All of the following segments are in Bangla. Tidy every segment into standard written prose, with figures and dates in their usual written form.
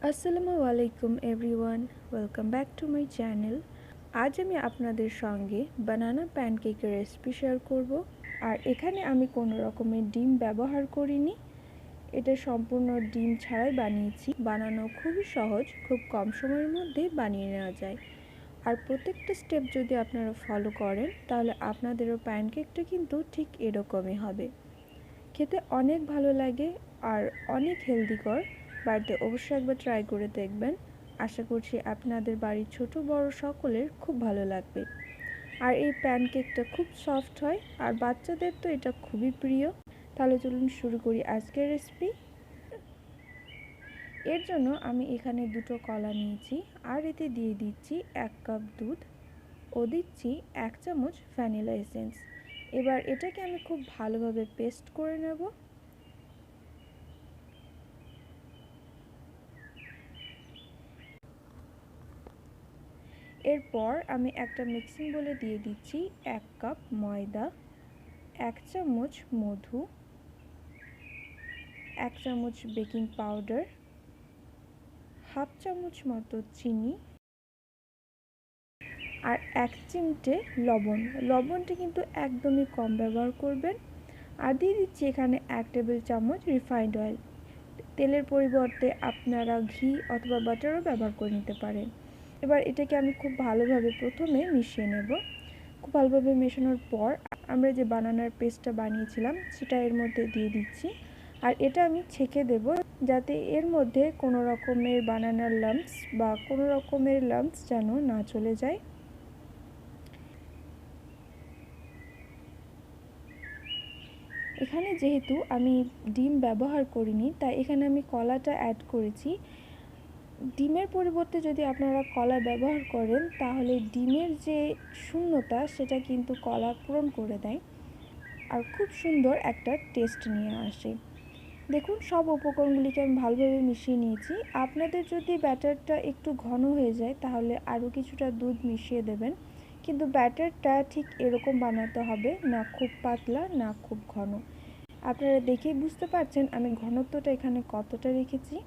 আসসালামু আলাইকুম everyone, welcome back to my channel. আজ আমি আপনাদের সঙ্গে বানানা প্যানকেকের রেসিপি শেয়ার করব। আর এখানে আমি কোনো রকমের ডিম ব্যবহার করিনি, এটা সম্পূর্ণ ডিম ছাড়াই বানিয়েছি। বানানো খুবই সহজ, খুব কম সময়ের মধ্যে বানিয়ে নেওয়া যায়। আর প্রত্যেকটা স্টেপ যদি আপনারা ফলো করেন তাহলে আপনাদেরও প্যানকেকটা কিন্তু ঠিক এরকমই হবে। খেতে অনেক ভালো লাগে আর অনেক হেলদিকর। বাড়িতে অবশ্যই একবার ট্রাই করে দেখবেন। আশা করছি আপনাদের বাড়ির ছোট বড় সকলের খুব ভালো লাগবে। আর এই প্যানকেকটা খুব সফট হয় আর বাচ্চাদের তো এটা খুবই প্রিয়। তাহলে চলুন শুরু করি আজকের রেসিপি। এর জন্য আমি এখানে দুটো কলা নিয়েছি আর এতে দিয়ে দিচ্ছি 1 কাপ দুধ ও দিচ্ছি 1 চামচ ভ্যানিলা এসেন্স। এবার এটাকে আমি খুব ভালোভাবে পেস্ট করে নেব। এরপর আমি একটা মিক্সিং বোলে দিয়ে দিচ্ছি 1 কাপ ময়দা, 1 চামচ মধু, 1 চামচ বেকিং পাউডার, হাফ চামচ মতো চিনি আর 1 চিমটে লবণ। লবণটা কিন্তু একদমই কম ব্যবহার করবেন। আর দিয়ে দিচ্ছি এখানে 1 টেবিল চামচ রিফাইন্ড অয়েল। তেলের পরিবর্তে আপনারা ঘি অথবা বাটারও ব্যবহার করে নিতে পারেন। এবার এটাকে আমি খুব ভালোভাবে প্রথমে মিশিয়ে নেব। খুব ভালোভাবে মেশানোর পর আমরা যে বানানার পেস্টটা বানিয়েছিলাম সেটা এর মধ্যে দিয়ে দিচ্ছি। আর এটা আমি ছেঁকে দেব যাতে এর মধ্যে কোনো রকমের বানানার লাম্পস বা কোনো রকমের লাম্পস যেন না চলে যায়। এখানে যেহেতু আমি ডিম ব্যবহার করিনি তাই এখানে আমি কলাটা অ্যাড করেছি। ডিমের পরিবর্তে যদি আপনারা কলা ব্যবহার করেন তাহলে ডিমের যে শূন্যতা সেটা কিন্তু কলা পূরণ করে দেয় আর খুব সুন্দর একটা টেস্ট নিয়ে আসে। দেখুন সব উপকরণগুলিকে আমি ভালোভাবে মিশিয়ে নিয়েছি। আপনাদের যদি ব্যাটারটা একটু ঘন হয়ে যায় তাহলে আরও কিছুটা দুধ মিশিয়ে দেবেন, কিন্তু ব্যাটারটা ঠিক এরকম বানাতে হবে, না খুব পাতলা না খুব ঘন। আপনারা দেখেই বুঝতে পারছেন আমি ঘনত্বটা এখানে কতটা রেখেছি।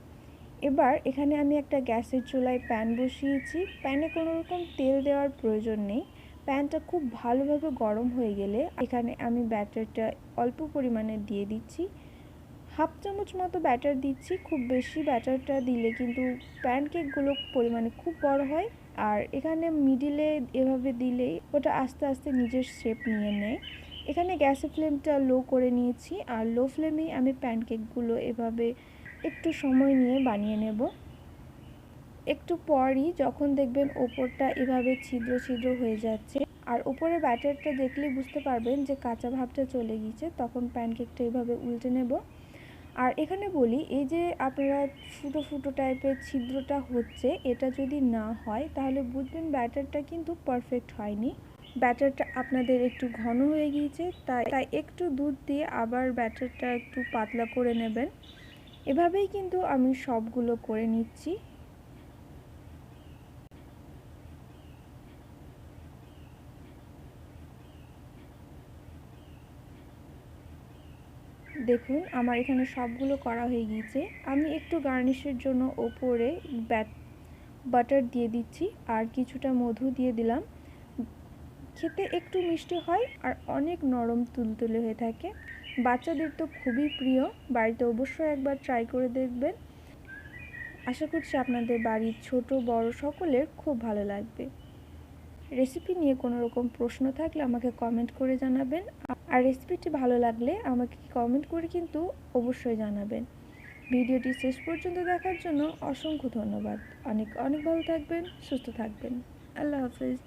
এবার এখানে আমি একটা গ্যাসের চুলায় প্যান বসিয়েছি। প্যানে কোনো রকম তেল দেওয়ার প্রয়োজন নেই। প্যানটা খুব ভালোভাবে গরম হয়ে গেলে এখানে আমি ব্যাটারটা অল্প পরিমাণে দিয়ে দিচ্ছি। হাফ চামচ মতো ব্যাটার দিচ্ছি। খুব বেশি ব্যাটারটা দিলে কিন্তু প্যানকেকগুলো পরিমাণে খুব বড় হয়। আর এখানে মিডিলে এভাবে দিলেই ওটা আস্তে আস্তে নিজের শেপ নিয়ে নেয়। এখানে গ্যাসের ফ্লেমটা লো করে নিয়েছি আর লো ফ্লেমেই আমি প্যানকেকগুলো এভাবে একটু সময় নিয়ে বানিয়ে নেব। একটু পরই যখন দেখবেন ওপরটা এভাবে ছিদ্র ছিদ্র হয়ে যাচ্ছে আর উপরে ব্যাটারটা দেখলেই বুঝতে পারবেন যে কাঁচা ভাবটা চলে গিয়েছে, তখন প্যানকেকটা এভাবে উল্টে নেব। আর এখানে বলি, এই যে আপনারা ফুটো ফুটো টাইপের ছিদ্রটা হচ্ছে, এটা যদি না হয় তাহলে বুঝবেন ব্যাটারটা কিন্তু পারফেক্ট হয়নি। ব্যাটারটা আপনাদের একটু ঘন হয়ে গিয়েছে, তাই একটু দুধ দিয়ে আবার ব্যাটারটা একটু পাতলা করে নেবেন। এভাবেই কিন্তু আমি সবগুলো করে নিচ্ছি। দেখুন আমার এখানে সবগুলো করা হয়ে গিয়েছে। আমি একটু গার্নিশের জন্য ওপরে বাটার দিয়ে দিচ্ছি আর কিছুটা মধু দিয়ে দিলাম। খেতে একটু মিষ্টি হয় আর অনেক নরম তুলতুলে হয়ে থাকে। বাচ্চাদের তো খুবই প্রিয়। বাড়িতে অবশ্যই একবার ট্রাই করে দেখবেন। আশা করছি আপনাদের বাড়ির ছোট বড় সকলের খুব ভালো লাগবে। রেসিপি নিয়ে কোনো রকম প্রশ্ন থাকলে আমাকে কমেন্ট করে জানাবেন। আর রেসিপিটি ভালো লাগলে আমাকে কমেন্ট করে কিন্তু অবশ্যই জানাবেন। ভিডিওটি শেষ পর্যন্ত দেখার জন্য অসংখ্য ধন্যবাদ। অনেক অনেক ভালো থাকবেন, সুস্থ থাকবেন। আল্লাহ হাফেজ।